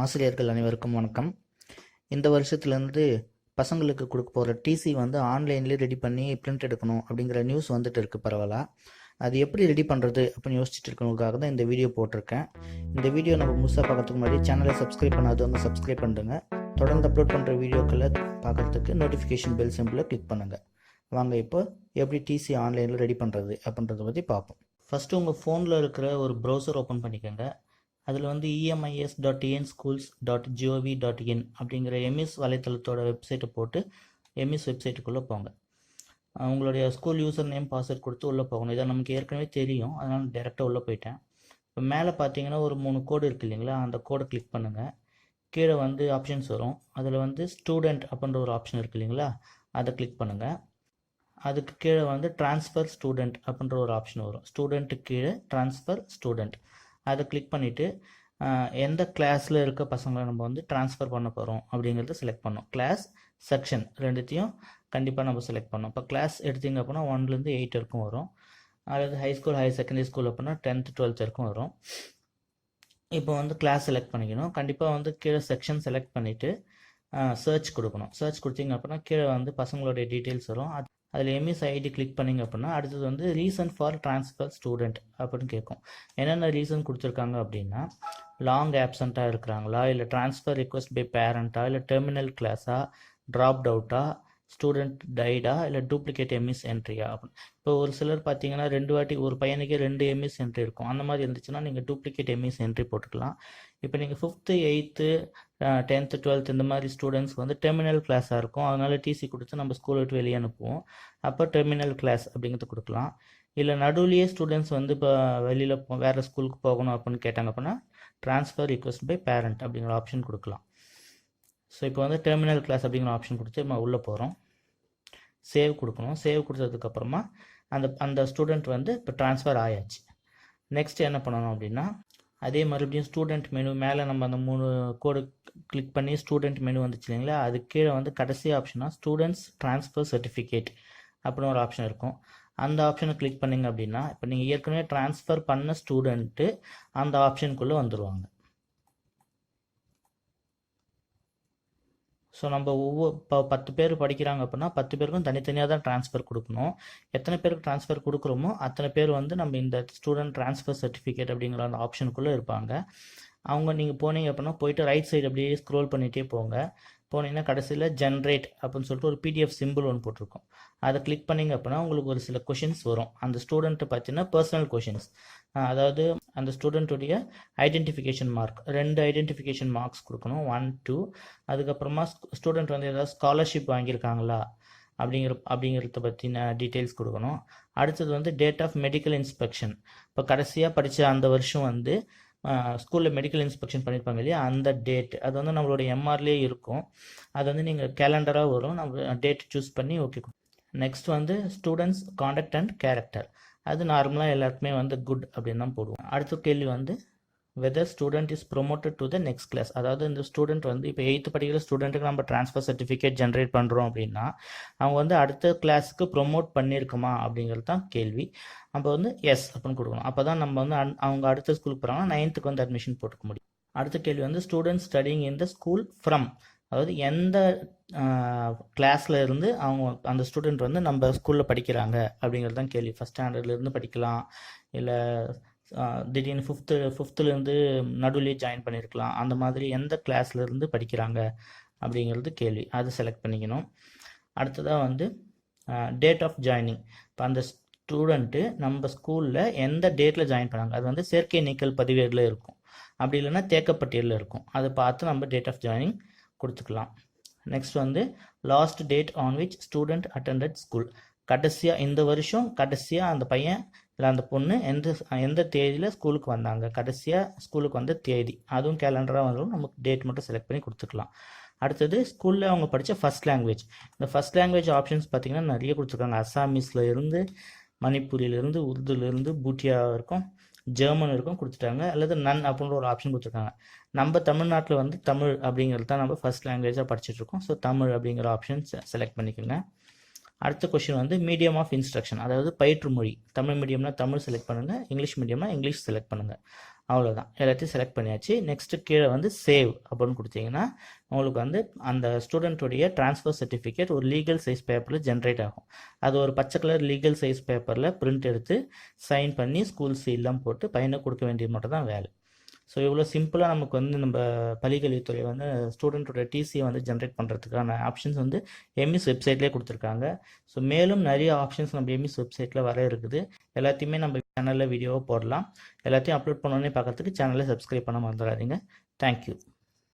ஆசிரியர்கள் அனைவருக்கும் வணக்கம். இந்த வருஷத்துலேருந்து பசங்களுக்கு கொடுக்க போகிற டிசி வந்து ஆன்லைன்லேயே ரெடி பண்ணி பிரிண்ட் எடுக்கணும் அப்படிங்கிற நியூஸ் வந்துட்டு இருக்குது பரவலாக. அது எப்படி ரெடி பண்ணுறது அப்படின்னு யோசிச்சுட்டு இருக்கவங்களுக்காக தான் இந்த வீடியோ போட்டிருக்கேன். இந்த வீடியோ நம்ம முழுசாக பார்க்கறதுக்கு முன்னாடி சேனலை சப்ஸ்கிரைப் பண்ணாதவங்க சப்ஸ்கிரைப் பண்ணுங்க. தொடர்ந்து அப்லோட் பண்ணுற வீடியோக்களை பார்க்குறதுக்கு நோட்டிஃபிகேஷன் பெல் சிம்பிளை கிளிக் பண்ணுங்கள். வாங்க இப்போ எப்படி டிசி ஆன்லைனில் ரெடி பண்ணுறது அப்படின்றத பற்றி பார்ப்போம். ஃபஸ்ட்டு உங்கள் ஃபோனில் இருக்கிற ஒரு ப்ரௌசர் ஓப்பன் பண்ணிக்கோங்க. அதில் வந்து emis.tnschools.gov.in அப்படிங்கிற எம்இஸ் வலைத்தளத்தோட வெப்சைட்டை போட்டு எம்இஸ் வெப்சைட்டுக்குள்ளே போங்க. உங்களுடைய ஸ்கூல் யூசர் நேம் பாஸ்வேர்ட் கொடுத்து உள்ளே போகணும். இதை நமக்கு ஏற்கனவே தெரியும், அதனால் டேரெக்டாக உள்ளே போயிட்டேன். இப்போ மேலே பார்த்தீங்கன்னா ஒரு 3 கோடு இருக்குது இல்லைங்களா, அந்த கோடை கிளிக் பண்ணுங்கள். கீழே வந்து ஆப்ஷன்ஸ் வரும். அதில் வந்து ஸ்டூடெண்ட் அப்படின்ற ஒரு ஆப்ஷன் இருக்குது இல்லைங்களா, அதை கிளிக் பண்ணுங்கள். அதுக்கு கீழே வந்து ட்ரான்ஸ்ஃபர் ஸ்டூடெண்ட் அப்படின்ற ஒரு ஆப்ஷன் வரும். ஸ்டூடெண்ட்டுக்கு கீழே ட்ரான்ஸ்ஃபர் ஸ்டூடெண்ட் அதை கிளிக் பண்ணிவிட்டு எந்த கிளாஸில் இருக்க பசங்களை நம்ம வந்து ட்ரான்ஸ்ஃபர் பண்ண போகிறோம் அப்படிங்கிறத செலக்ட் பண்ணோம். கிளாஸ் செக்ஷன் ரெண்டுத்தையும் கண்டிப்பாக நம்ம செலக்ட் பண்ணோம். இப்போ கிளாஸ் எடுத்திங்க அப்படின்னா 1லேருந்து 8 வரைக்கும் வரும். அதாவது high school higher secondary school அப்படின்னா 10th 12th வரைக்கும் வரும். இப்போ வந்து கிளாஸ் செலக்ட் பண்ணிக்கணும். கண்டிப்பாக வந்து கீழே செக்ஷன் செலக்ட் பண்ணிவிட்டு சர்ச் கொடுக்கணும். சர்ச் கொடுத்தீங்க அப்படின்னா கீழே வந்து பசங்களுடைய டீட்டெயில்ஸ் வரும். அதில் எம்இஸ் ஐடி கிளிக் பண்ணிங்க அப்படின்னா அடுத்தது வந்து ரீசன் ஃபார் ட்ரான்ஸ்ஃபர் ஸ்டூடெண்ட் அப்படின்னு கேட்கும். என்னென்ன ரீசன் கொடுத்துருக்காங்க அப்படின்னா, லாங் ஆப்சண்ட்டாக இருக்கிறாங்களா, இல்லை ட்ரான்ஸ்ஃபர் ரிக்வஸ்ட் பை பேரண்ட்டா, இல்லை டெர்மினல் கிளாஸா, ட்ராப்ட் அவுட்டா, ஸ்டூடெண்ட் டைடா, இல்லை டூப்ளிகேட் எம்இஸ் என்ட்ரியா அப்படின்னு. இப்போ ஒரு சிலர் பார்த்தீங்கன்னா 2 வாட்டி ஒரு பையனுக்கே 2 எம்இஸ் என்ட்ரி இருக்கும். அந்த மாதிரி இருந்துச்சுன்னா நீங்கள் டூப்ளிகேட் எம்இஸ் என்ட்ரி போட்டுக்கலாம். இப்போ நீங்கள் 5th 8th 10th 12th இந்த மாதிரி ஸ்டூடெண்ட்ஸ் வந்து டெர்மினல் கிளாஸாக இருக்கும். அதனால் டிசி கொடுத்து நம்ம ஸ்கூலை விட்டு வெளியே அனுப்புவோம். அப்போ டெர்மினல் கிளாஸ் அப்படிங்கிறது கொடுக்கலாம். இல்லை நடுவுலையே ஸ்டூடெண்ட்ஸ் வந்து இப்போ வெளியில் வேறு ஸ்கூலுக்கு போகணும் அப்படின்னு கேட்டாங்க அப்படின்னா ட்ரான்ஸ்ஃபர் ரிக்வஸ்ட் பை பேரண்ட் அப்படிங்கிற ஆப்ஷன் கொடுக்கலாம். ஸோ இப்போ வந்து டெர்மினல் கிளாஸ் அப்படிங்கிற ஆப்ஷன் கொடுத்து நம்ம உள்ளே போகிறோம். சேவ் கொடுக்கணும். சேவ் கொடுத்ததுக்கப்புறமா அந்த ஸ்டூடெண்ட் வந்து இப்போ ட்ரான்ஸ்ஃபர் ஆயாச்சு. நெக்ஸ்ட் என்ன பண்ணணும் அப்படின்னா, அதே மறுபடியும் ஸ்டூடெண்ட் மெனு மேலே நம்ம அந்த 3 கோடு கிளிக் பண்ணி ஸ்டூடெண்ட் மெனு வந்துச்சு இல்லைங்களா, அது கீழே வந்து கடைசி ஆப்ஷனாக ஸ்டூடெண்ட்ஸ் ட்ரான்ஸ்ஃபர் சர்டிஃபிகேட் அப்படின்னு ஒரு ஆப்ஷன் இருக்கும். அந்த ஆப்ஷனை கிளிக் பண்ணிங்க அப்படின்னா இப்போ நீங்கள் ஏற்கனவே ட்ரான்ஸ்ஃபர் பண்ண ஸ்டூடெண்ட்டு அந்த ஆப்ஷனுக்குள்ளே வந்துடுவாங்க. ஸோ நம்ம இப்போ 10 பேர் படிக்கிறாங்க அப்படின்னா 10 பேருக்கும் தனித்தனியாக தான் ட்ரான்ஸ்ஃபர் கொடுக்கணும். எத்தனை பேருக்கு ட்ரான்ஸ்ஃபர் கொடுக்குறோமோ அத்தனை பேர் வந்து நம்ம இந்த ஸ்டூடெண்ட் ட்ரான்ஸ்ஃபர் சர்டிஃபிகேட் அப்படிங்கிற அந்த ஆப்ஷனுக்குள்ளே இருப்பாங்க. அவங்க நீங்கள் போனீங்க அப்படின்னா போயிட்டு ரைட் சைடு அப்படியே ஸ்க்ரோல் பண்ணிகிட்டே போங்க. போனீங்கன்னா கடைசியில் ஜென்ரேட் அப்படின்னு சொல்லிட்டு ஒரு பிடிஎஃப் சிம்பிள் ஒன்று போட்டிருக்கோம். அதை கிளிக் பண்ணிங்க அப்படின்னா உங்களுக்கு ஒரு சில கொஷின்ஸ் வரும். அந்த ஸ்டூடெண்ட்டு பார்த்தீங்கன்னா பர்சனல் கொஷின்ஸ், அதாவது அந்த ஸ்டூடெண்ட்டுடைய ஐடென்டிஃபிகேஷன் மார்க் 2 ஐடென்டிஃபிகேஷன் மார்க்ஸ் கொடுக்கணும், 1 2. அதுக்கப்புறமா ஸ்டூடெண்ட் வந்து ஏதாவது ஸ்காலர்ஷிப் வாங்கியிருக்காங்களா அப்படிங்கிறத பற்றின டீட்டெயில்ஸ் கொடுக்கணும். அடுத்தது வந்து டேட் ஆஃப் மெடிக்கல் இன்ஸ்பெக்ஷன். இப்போ கடைசியாக படித்த அந்த வருஷம் வந்து ஸ்கூலில் மெடிக்கல் இன்ஸ்பெக்ஷன் பண்ணியிருப்பாங்க இல்லையா, அந்த டேட் அது வந்து நம்மளோட எம்ஆர்லேயே இருக்கும். அது வந்து நீங்கள் கேலண்டராக வரும். நம்ம டேட் சூஸ் பண்ணி ஓகே. நெக்ஸ்ட் வந்து ஸ்டூடெண்ட்ஸ் காண்டக்ட் அண்ட் கேரக்டர். அது நார்மலாக எல்லாருக்குமே வந்து குட் அப்படின்னு தான் போடுவோம். அடுத்த கேள்வி வந்து whether student is promoted to the next class. அதாவது இந்த ஸ்டூடெண்ட் வந்து இப்போ 8th படிக்கிற ஸ்டூடெண்ட்டுக்கு நம்ம ட்ரான்ஸ்ஃபர் சர்டிஃபிகேட் ஜென்ரேட் பண்ணுறோம் அப்படின்னா அவங்க வந்து அடுத்த கிளாஸுக்கு ப்ரொமோட் பண்ணியிருக்குமா அப்படிங்கிறது தான் கேள்வி. நம்ம வந்து எஸ் அப்படின்னு கொடுக்கணும். அப்போ தான் நம்ம வந்து அவங்க அடுத்த ஸ்கூலுக்கு போகிறாங்கன்னா 9th வந்து அட்மிஷன் போட்டுக்க முடியும். அடுத்த கேள்வி வந்து students studying in the school from, அதாவது எந்த கிளாஸில் இருந்து அவங்க அந்த ஸ்டூடெண்ட் வந்து நம்ம ஸ்கூலில் படிக்கிறாங்க அப்படிங்கிறது தான் கேள்வி. ஃபஸ்ட் ஸ்டாண்டர்ட்லேருந்து படிக்கலாம், இல்லை திடீர்னு 5th நடுவுலேயே ஜாயின் பண்ணியிருக்கலாம். அந்த மாதிரி எந்த கிளாஸ்லேருந்து படிக்கிறாங்க அப்படிங்கிறது கேள்வி. அது செலக்ட் பண்ணிக்கணும். அடுத்ததாக வந்து டேட் ஆஃப் ஜாயினிங். இப்போ அந்த ஸ்டூடெண்ட்டு நம்ம ஸ்கூலில் எந்த டேட்டில் ஜாயின் பண்ணாங்க, அது வந்து சேர்க்கை நீக்கல் பதிவேடில் இருக்கும், அப்படி இல்லைன்னா தேக்கப்பட்டியலில் இருக்கும். அதை பார்த்து நம்ம டேட் ஆஃப் ஜாயினிங் கொடுத்துக்கலாம். நெக்ஸ்ட் வந்து last date on which student attended school. கடைசியாக இந்த வருஷம் கடைசியாக அந்த பையன் இல்லை அந்த பொண்ணு எந்த தேதியில் ஸ்கூலுக்கு வந்தாங்க, கடைசியாக ஸ்கூலுக்கு வந்த தேதி, அதுவும் கேலண்டராக வந்துடும். நமக்கு டேட் மட்டும் செலக்ட் பண்ணி கொடுத்துக்கலாம். அடுத்தது ஸ்கூலில் அவங்க படித்த ஃபஸ்ட் லாங்குவேஜ். இந்த ஃபஸ்ட் லாங்குவேஜ் ஆப்ஷன்ஸ் பார்த்திங்கன்னா நிறைய கொடுத்துருக்காங்க. அசாமீஸில் இருந்து, மணிப்பூரிலிருந்து, உருதுலேருந்து, பூட்டியா இருக்கும், ஜெர்மன் இருக்கும் கொடுத்துட்டாங்க. அல்லது நன் அப்படின்ற ஒரு ஆப்ஷன் கொடுத்துருக்காங்க. நம்ம தமிழ்நாட்டில் வந்து தமிழ் அப்படிங்கிறது தான் நம்ம ஃபஸ்ட் லாங்குவேஜாக படிச்சுட்ருக்கோம். ஸோ தமிழ் அப்படிங்கிற ஆப்ஷன் செலக்ட் பண்ணிக்கோங்க. அடுத்த கொஸ்டின் வந்து மீடியம் ஆஃப் இன்ஸ்ட்ரக்ஷன், அதாவது பயிற்று மொழி. தமிழ் மீடியம்னா தமிழ் செலக்ட் பண்ணுங்கள், இங்கிலீஷ் மீடியம்னா இங்கிலீஷ் செலக்ட் பண்ணுங்கள். அவ்வளோதான், எல்லாத்தையும் செலக்ட் பண்ணியாச்சு. நெக்ஸ்ட்டு கீழே வந்து சேவ் அப்படின்னு கொடுத்தீங்கன்னா உங்களுக்கு வந்து அந்த ஸ்டூடெண்ட்டுடைய ட்ரான்ஸ்ஃபர் சர்டிஃபிகேட் ஒரு லீகல் சைஸ் பேப்பரில் ஜென்ரேட் ஆகும். அது ஒரு பச்சை கலர் லீகல் சைஸ் பேப்பரில் பிரிண்ட் எடுத்து சைன் பண்ணி ஸ்கூல் சீல்லாம் போட்டு பையனுக்கு கொடுக்க வேண்டியது மட்டும் தான் வேலை. ஸோ இவ்வளோ சிம்பிளாக நமக்கு வந்து நம்ம பள்ளிக்கல்வித்துறை வந்து ஸ்டூடெண்ட்டோட டிசியை வந்து ஜென்ரேட் பண்ணுறதுக்கான ஆப்ஷன்ஸ் வந்து எம்இஸ் வெப்சைட்லேயே கொடுத்துருக்காங்க. ஸோ மேலும் நிறைய ஆப்ஷன்ஸ் நம்ம எம்இஸ் வெப்சைட்டில் வர இருக்குது. எல்லாத்தையுமே நம்ம சேனலில் வீடியோவாக போடலாம். எல்லாத்தையும் அப்லோட் பண்ணோன்னே பார்க்கறதுக்கு சேனலை சப்ஸ்கிரைப் பண்ண மறந்துடாதீங்க. தேங்க்யூ.